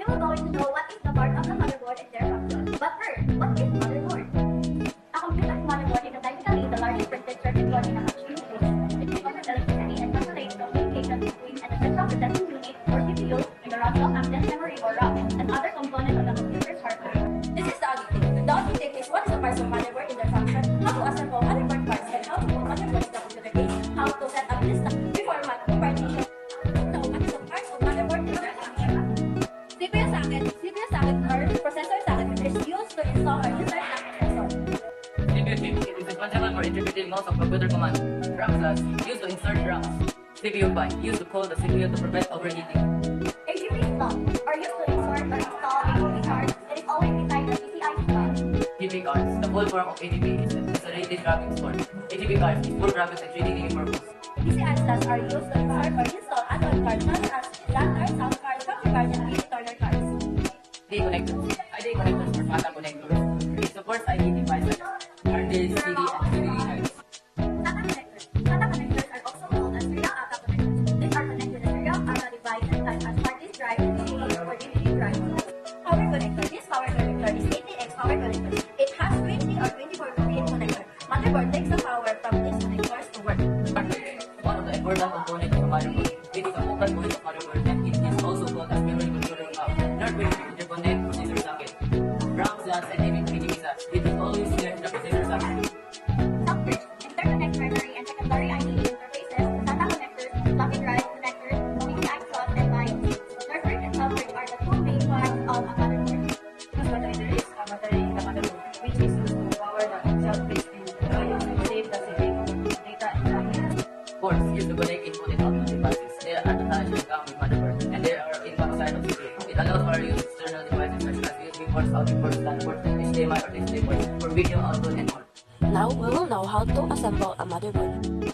will going to know what is the part of the motherboard and their function. But first, what is motherboard? A computer's motherboard is typically the largest printed circuit board in a machine. It delivers electricity and facilitates communication between an essential processing unit or CPU and the rational access memory or RAM and other components of the computer's hardware. This is the auditing. The auditing is what is the parts of motherboard in their function, how to assemble motherboard parts, and how to put motherboard in the computer case, how to set up this reformat partition. So, what is the parts of motherboard in their function? CPU socket or processor socket is used to install or insert a processor. CPU chip is responsible for interpreting most of computer commands. RAM slots used to insert RAMs. CPU pi used to cool the CPU to prevent overheating. AGP slot are used to insert or install AGP cards and is always beside the PCI slot. AGP cards, the full form of AGP is accelerated graphics board. AGP cards is for graphics and 3D gaming purpose. PCI slots are used to insert or install add-on cards such as LAN card, sound card, capture card, and video returner cards. ID connectors. ID connectors for SATA connectors. It supports ID devices, hard disk, CD, and DVD drives. SATA connectors. SATA connectors are also called as serial ATA connectors. These are connected to serial ATA devices such as hard disk drive, CD, or DVD drive. Power connector. This power connector is ATX power connector. It has 20 or 24 pin connector. Motherboard takes the power from these connectors to work. One of the important components of a motherboard. It is a focal point of motherboard and it is also called as memory controller hub. Northway interconnect processor socket. RAM slots and ADB slots. It is always near the processor socket. Software. Interconnect primary and secondary IDE interfaces, SATA connectors, floppy drive connectors, PCI slots, and BIOS. Network and software are the two main parts of a motherboard. Because battery there is a battery in the motherboard, which is used to power the self-based screen to save the data and time. Ports used to connect input and output devices. They are attached to the motherboard and they are in one side of the screen. It allows for use external devices such as USB ports, output ports, LAN ports, HDMI or display ports for video output and more. Now we will know how to assemble a motherboard.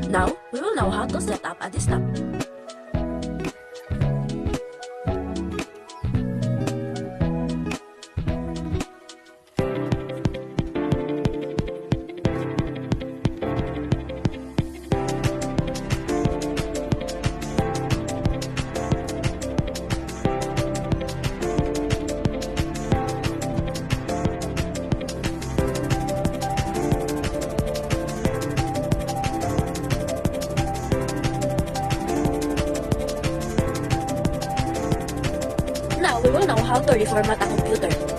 Now we will know how to set up a desktop. Now we will know how to reformat a computer.